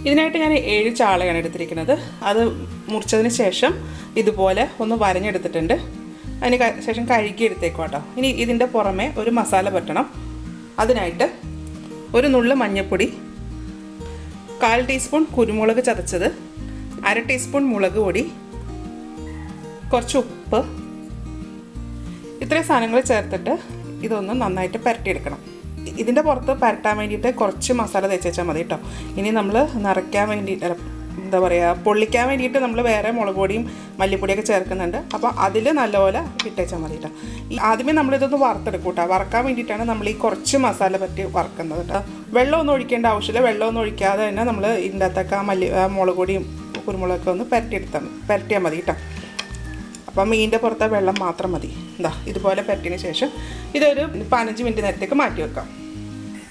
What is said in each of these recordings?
ഇതിനായിട്ട് ഞാൻ 7 ചാളയാണ് എടുത്തിരിക്കുന്നത്. അത് മുറിച്ചതിന് ശേഷം ഇതുപോലെ ഒന്ന് വരഞ്ഞെടുത്തിട്ടുണ്ട്. അതിന് ശേഷം കഴുകി എടുത്തേക്കും കേട്ടോ. ഇനി ഇതിൻ്റെ പുറമെ ഒരു മസാല പറ്റണം. അതിനായിട്ട് ഒരു നുള്ളു മഞ്ഞൾപ്പൊടി, 1/4 ടീസ്പൂൺ കുരുമുളക് ചതച്ചത്, 1/2 ടീസ്പൂൺ മുളക് പൊടി, കുറച്ച് ഉപ്പ്, ഇത്രയും സാധനങ്ങൾ ചേർത്തിട്ട് ഇതൊന്ന് നന്നായിട്ട് പുരട്ടിയെടുക്കണം. ഇതിൻ്റെ പുറത്ത് പുരട്ടാൻ വേണ്ടിയിട്ട് കുറച്ച് മസാല തേച്ച് വെച്ചാൽ മതി കേട്ടോ. ഇനി നമ്മൾ നിറയ്ക്കാൻ വേണ്ടിയിട്ട് എന്താ പറയുക, പൊള്ളിക്കാൻ വേണ്ടിയിട്ട് നമ്മൾ വേറെ മുളക് പൊടിയും മല്ലിപ്പൊടിയൊക്കെ ചേർക്കുന്നുണ്ട്. അപ്പോൾ അതിൽ നല്ലപോലെ ഇട്ടേച്ചാൽ മതി കേട്ടോ. ആദ്യമേ നമ്മളിതൊന്ന് വറുത്തെടുക്കും കേട്ടോ. വറക്കാൻ വേണ്ടിയിട്ടാണ് നമ്മൾ ഈ കുറച്ച് മസാല പറ്റി വറക്കുന്നത് കേട്ടോ. വെള്ളമൊന്നും ഒഴിക്കേണ്ട ആവശ്യമില്ല. വെള്ളമൊന്നും ഒഴിക്കാതെ തന്നെ നമ്മൾ ഇതിൻ്റെ അകത്തൊക്കെ മുളക് പൊടിയും കുരുമുളകൊക്കെ ഒന്ന് പുരട്ടിയാൽ മതി കേട്ടോ. അപ്പം മീനിൻ്റെ പുറത്തെ വെള്ളം മാത്രം മതി. എന്താ ഇതുപോലെ പുരട്ടിയതിന് ശേഷം ഇതൊരു 15 മിനിറ്റ് നേരത്തേക്ക് മാറ്റി വെക്കാം.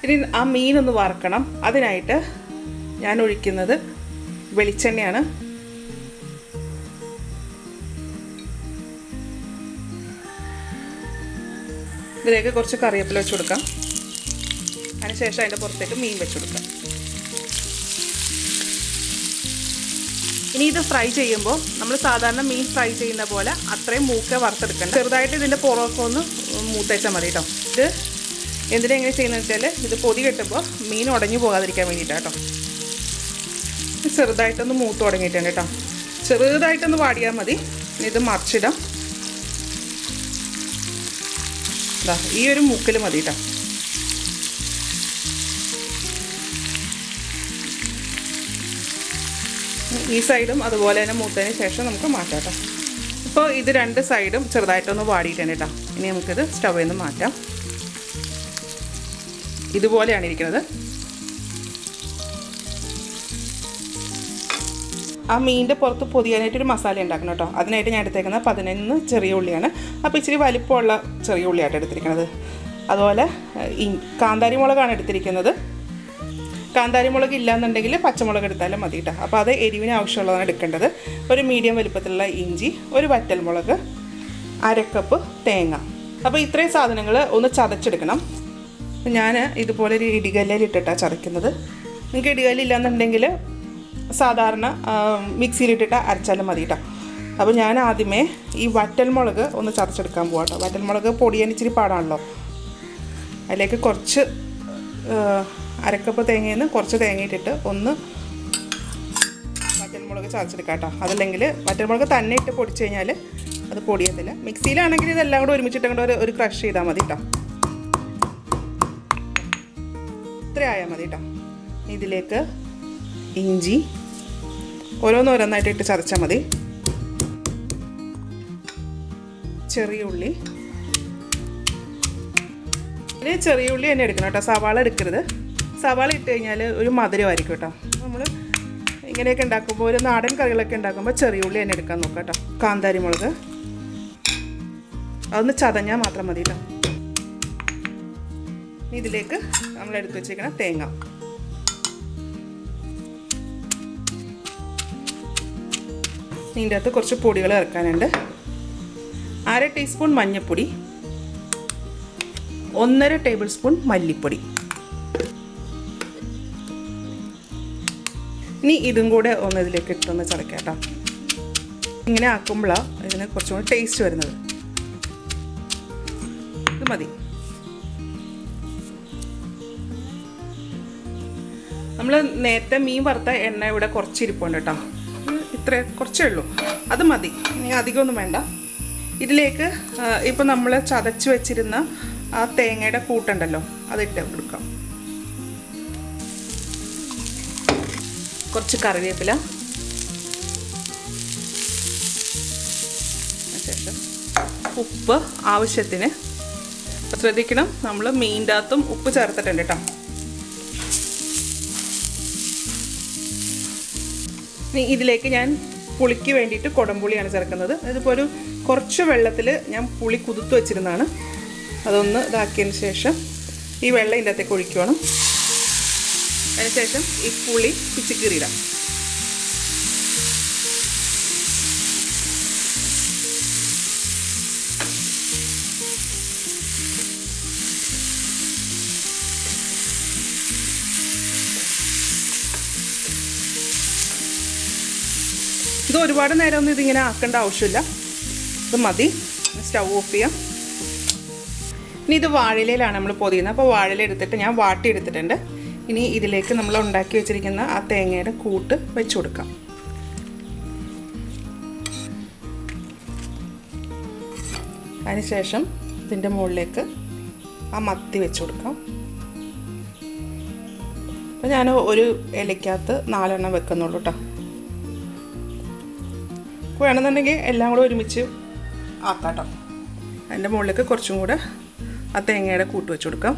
ഇനി ആ മീനൊന്ന് വറക്കണം. അതിനായിട്ട് ഞാൻ ഒഴിക്കുന്നത് വെളിച്ചെണ്ണയാണ്. ഇതിലേക്ക് കുറച്ച് കറിവേപ്പില വെച്ച് കൊടുക്കാം. അതിനുശേഷം അതിൻ്റെ പുറത്തേക്ക് മീൻ വെച്ച് കൊടുക്കാം. ഇനി ഇത് ഫ്രൈ ചെയ്യുമ്പോൾ നമ്മൾ സാധാരണ മീൻ ഫ്രൈ ചെയ്യുന്ന പോലെ അത്രയും മൂക്കെ വറുത്തെടുക്കണ്ട. ചെറുതായിട്ട് ഇതിൻ്റെ പുറമൊക്കെ ഒന്ന് മൂത്തേച്ചാൽ മതി കേട്ടോ. ഇത് എന്തിനെങ്ങനെ ചെയ്യുന്നതെന്ന് വെച്ചാൽ ഇത് പൊതി കെട്ടുമ്പോൾ മീൻ ഉടഞ്ഞു പോകാതിരിക്കാൻ വേണ്ടിയിട്ടാണ് കേട്ടോ. ചെറുതായിട്ടൊന്ന് മൂത്ത് തുടങ്ങിയിട്ടുണ്ട് കേട്ടോ. ചെറുതായിട്ടൊന്ന് വാടിയാൽ മതി. ഇത് മറിച്ചിടാം. ഈ ഒരു മൂക്കിൽ മതി കേട്ടോ. ഈ സൈഡും അതുപോലെ തന്നെ മൂത്തതിന് ശേഷം നമുക്ക് മാറ്റാം കേട്ടോ. ഇപ്പോൾ ഇത് 2 സൈഡും ചെറുതായിട്ടൊന്ന് വാടിയിട്ടുണ്ട് കേട്ടോ. ഇനി നമുക്കിത് സ്റ്റൗവിൽ നിന്ന് മാറ്റാം. ഇതുപോലെയാണ് ഇരിക്കുന്നത്. ആ മീനിൻ്റെ പുറത്ത് പൊതിയാനായിട്ടൊരു മസാല ഉണ്ടാക്കണം കേട്ടോ. അതിനായിട്ട് ഞാൻ എടുത്തേക്കുന്നത് 11 ചെറിയ ഉള്ളിയാണ്. അപ്പോൾ ഇച്ചിരി വലിപ്പമുള്ള ചെറിയ ഉള്ളിയായിട്ട് എടുത്തിരിക്കുന്നത്. അതുപോലെ കാന്താരി മുളകാണ് എടുത്തിരിക്കുന്നത്. കാന്താരി മുളക് ഇല്ലയെന്നുണ്ടെങ്കിൽ പച്ചമുളക് എടുത്താലും മതി കേട്ടോ. അപ്പോൾ അത് എരിവിന് ആവശ്യമുള്ളതാണ് എടുക്കേണ്ടത്. ഒരു മീഡിയം വലിപ്പത്തിലുള്ള ഇഞ്ചി, ഒരു വറ്റൽമുളക്, 1/2 കപ്പ് തേങ്ങ. അപ്പോൾ ഇത്രയും സാധനങ്ങൾ ഒന്ന് ചതച്ചെടുക്കണം. ഞാൻ ഇതുപോലെ ഒരു ഇടികല്ലിലിട്ടിട്ടാണ് ചതയ്ക്കുന്നത്. നിങ്ങൾക്ക് ഇടികല്ലില്ലാന്നുണ്ടെങ്കിൽ സാധാരണ മിക്സിയിലിട്ടിട്ട് അരച്ചാലും മതി കേട്ടോ. അപ്പോൾ ഞാൻ ആദ്യമേ ഈ വറ്റൽമുളക് ഒന്ന് ചതച്ചെടുക്കാൻ പോകാം കേട്ടോ. വറ്റൽമുളക് പൊടിയാൻ ഇച്ചിരി പാടാണല്ലോ. അതിലേക്ക് കുറച്ച് 1/2 കപ്പ് തേങ്ങയിൽ നിന്ന് കുറച്ച് തേങ്ങയിട്ടിട്ട് ഒന്ന് വറ്റൽമുളക് ചതച്ചെടുക്കാം കേട്ടോ. അതല്ലെങ്കിൽ വറ്റൽമുളക് തന്നെ ഇട്ട് പൊടിച്ച് കഴിഞ്ഞാൽ അത് പൊടിയത്തില്ല. മിക്സിയിലാണെങ്കിൽ ഇതെല്ലാം കൂടെ ഒരുമിച്ചിട്ട് അങ്ങോട്ട് ഒരു ക്രഷ് ചെയ്താൽ മതി കേട്ടോ. ഇത്ര ആയാൽ മതി കേട്ടോ. ഇതിലേക്ക് ഇഞ്ചി ഓരോന്നോരോന്നായിട്ട് ഇട്ട് ചതച്ചാൽ മതി. ചെറിയ ഉള്ളി, ഇത് ചെറിയ ഉള്ളി തന്നെ എടുക്കണം കേട്ടോ. സവാള എടുക്കരുത്. സവാള ഇട്ട് കഴിഞ്ഞാൽ ഒരു മധുരമായിരിക്കും കേട്ടോ. നമ്മൾ ഇങ്ങനെയൊക്കെ ഉണ്ടാക്കുമ്പോൾ ഒരു നാടൻ കറികളൊക്കെ ഉണ്ടാക്കുമ്പോൾ ചെറിയ ഉള്ളി തന്നെ എടുക്കാൻ നോക്കാം കേട്ടോ. കാന്താരി മുളക് അതൊന്ന് ചതഞ്ഞാൽ മാത്രം മതി കേട്ടോ. ഇതിലേക്ക് നമ്മൾ എടുത്ത് വെച്ചിരിക്കുന്ന തേങ്ങ, ഇതിൻ്റെ അകത്ത് കുറച്ച് പൊടികൾ ഇറക്കാനുണ്ട്. 1/2 ടീസ്പൂൺ മഞ്ഞൾപ്പൊടി, 1.5 ടേബിൾ സ്പൂൺ മല്ലിപ്പൊടി. ഇനി ഇതും കൂടെ ഒന്ന് ഇതിലേക്ക് ഇട്ടൊന്ന് ചതക്കാം കേട്ടോ. ഇങ്ങനെ ആക്കുമ്പോഴാണ് ഇതിന് കുറച്ചും കൂടി ടേസ്റ്റ് വരുന്നത്. ഇത് മതി. നമ്മൾ നേരത്തെ മീൻ വറുത്ത എണ്ണ ഇവിടെ കുറച്ചിരിപ്പുണ്ട് കേട്ടോ. ഇത്ര കുറച്ചേ ഉള്ളൂ, അത് മതി. ഇനി അധികമൊന്നും വേണ്ട. ഇതിലേക്ക് ഇപ്പം നമ്മൾ ചതച്ച് വെച്ചിരുന്ന ആ തേങ്ങയുടെ കൂട്ടുണ്ടല്ലോ അതിട്ട് കൊടുക്കാം. കുറച്ച് കറിവേപ്പില, ശേഷം ഉപ്പ് ആവശ്യത്തിന്. ശ്രദ്ധിക്കണം, നമ്മൾ മീനിൻ്റെ അകത്തും ഉപ്പ് ചേർത്തിട്ടുണ്ട് കേട്ടോ. ഇനി ഇതിലേക്ക് ഞാൻ പുളിക്ക് വേണ്ടിയിട്ട് കുടംപുളിയാണ് ചേർക്കുന്നത്. ഇതിപ്പോൾ ഒരു കുറച്ച് വെള്ളത്തിൽ ഞാൻ പുളി കുതിർത്ത് വെച്ചിരുന്നതാണ്. അതൊന്ന് ഇതാക്കിയതിന് ശേഷം ഈ വെള്ളം ഇതിൻ്റെ അകത്തേക്ക് ഒഴിക്കണം. അതിനുശേഷം ഈ പുളി പിച്ചിക്കീറിയിടാം. ഇത് ഒരുപാട് നേരമൊന്നും ഇതിങ്ങനെ ആക്കേണ്ട ആവശ്യമില്ല. ഇത് മതി. സ്റ്റൗ ഓഫ് ചെയ്യാം. ഇനി ഇത് വാഴയിലയിലാണ് നമ്മൾ പൊതിയുന്നത്. അപ്പോൾ വാഴയില എടുത്തിട്ട് ഞാൻ വാട്ടിയെടുത്തിട്ടുണ്ട്. ഇനി ഇതിലേക്ക് നമ്മൾ ഉണ്ടാക്കി വെച്ചിരിക്കുന്ന ആ തേങ്ങയുടെ കൂട്ട് വെച്ച് കൊടുക്കാം. അതിനുശേഷം ഇതിൻ്റെ മുകളിലേക്ക് ആ മത്തി വെച്ച് കൊടുക്കാം. അപ്പോൾ ഞാൻ ഒരു ഇലയ്ക്കകത്ത് 4 എണ്ണം വെക്കുന്നുള്ളൂ കേട്ടോ. വേണമെന്നുണ്ടെങ്കിൽ എല്ലാം കൂടെ ഒരുമിച്ച് ആക്കാം കേട്ടോ. അതിൻ്റെ മുകളിലേക്ക് കുറച്ചും കൂടെ ആ തേങ്ങയുടെ കൂട്ട് വെച്ച് കൊടുക്കാം.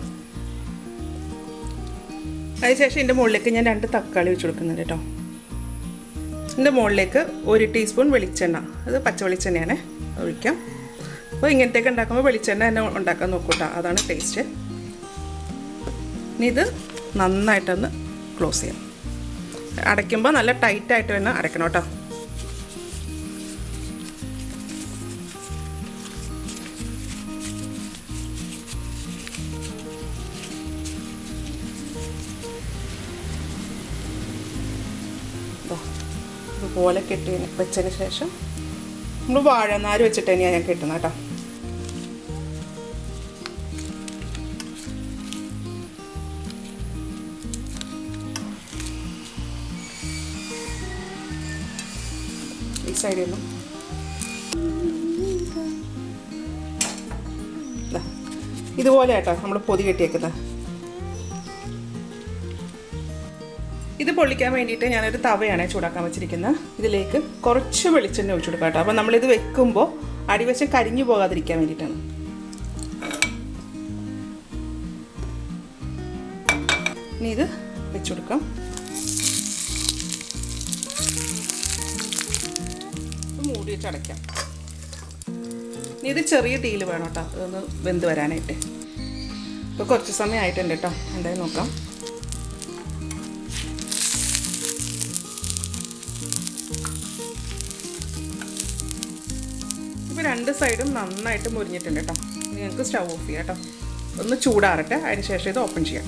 അതിനുശേഷം ഇതിൻ്റെ മുകളിലേക്ക് ഞാൻ 2 തക്കാളി വെച്ച് കൊടുക്കുന്നുണ്ട് കേട്ടോ. ഇതിൻ്റെ മുകളിലേക്ക് 1 ടീസ്പൂൺ വെളിച്ചെണ്ണ, അത് പച്ച വെളിച്ചെണ്ണയാണ്, ഒഴിക്കാം. അപ്പോൾ ഇങ്ങനത്തെയൊക്കെ ഉണ്ടാക്കുമ്പോൾ വെളിച്ചെണ്ണ തന്നെ ഉണ്ടാക്കാൻ നോക്കൂ കേട്ടോ, അതാണ് ടേസ്റ്റ്. ഇനി ഇത് നന്നായിട്ടൊന്ന് ക്ലോസ് ചെയ്യാം. അടയ്ക്കുമ്പോൾ നല്ല ടൈറ്റായിട്ട് തന്നെ അടയ്ക്കണം കേട്ടോ. ഇതുപോലെ കെട്ടി വെച്ചതിന് ശേഷം നമ്മൾ വാഴനാര് വെച്ചിട്ട് തന്നെയാണ് ഞാൻ കെട്ടുന്നത് കേട്ടോ. ഈ സൈഡിൽ നിന്നും ഇതുപോലെ കേട്ടോ നമ്മൾ പൊതി കെട്ടിയേക്കുന്നത്. ഇത് പൊള്ളിക്കാൻ വേണ്ടിയിട്ട് ഞാനൊരു തവയാണ് ചൂടാക്കാൻ വെച്ചിരിക്കുന്നത്. ഇതിലേക്ക് കുറച്ച് വെളിച്ചെണ്ണ ഒഴിച്ചു കൊടുക്കാം കേട്ടോ. അപ്പോൾ നമ്മളിത് വെക്കുമ്പോൾ അടിവശം കരിഞ്ഞു പോകാതിരിക്കാൻ വേണ്ടിയിട്ടാണ്. ഇനി ഇത് വെച്ചു കൊടുക്കാം. മൂടി വെച്ച് അടയ്ക്കാം. ഇനി ഇത് ചെറിയ തീയിൽ വേണം കേട്ടോ, അതൊന്ന് വെന്ത് വരാനായിട്ട്. ഇപ്പോൾ കുറച്ച് സമയം ആയിട്ടുണ്ട് കേട്ടോ, എന്തായാലും നോക്കാം. ഇപ്പോൾ 2 സൈഡും നന്നായിട്ട് മുരിഞ്ഞിട്ടുണ്ട് കേട്ടോ. ഇനി ഞങ്ങൾക്ക് സ്റ്റൗ ഓഫ് ചെയ്യാം കേട്ടോ. ഒന്ന് ചൂടാറട്ടെ, അതിന് ശേഷം ഇത് ഓപ്പൺ ചെയ്യാം.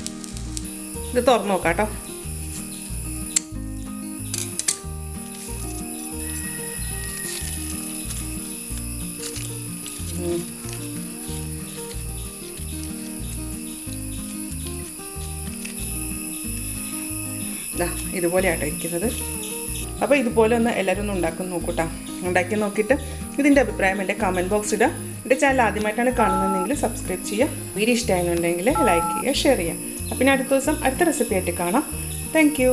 ഇത് തുറന്ന് നോക്കാം കേട്ടോ. ഇതുപോലെയാട്ടോ ഇരിക്കുന്നത്. അപ്പോൾ ഇതുപോലെ ഒന്ന് എല്ലാവരും ഒന്ന് ഉണ്ടാക്കി നോക്കൂട്ടാ. ഉണ്ടാക്കി നോക്കിയിട്ട് ഇതിൻ്റെ അഭിപ്രായം എൻ്റെ കമൻറ്റ് ബോക്സ് ഇടുക. എൻ്റെ ചാനൽ ആദ്യമായിട്ടാണ് കാണുന്നതെങ്കിൽ സബ്സ്ക്രൈബ് ചെയ്യുക. വീഡിയോ ഇഷ്ടമായെന്നുണ്ടെങ്കിൽ ലൈക്ക് ചെയ്യുക, ഷെയർ ചെയ്യുക. അപ്പം ഇനി അടുത്ത ദിവസം അടുത്ത റെസിപ്പി ആയിട്ട് കാണാം. Thank you.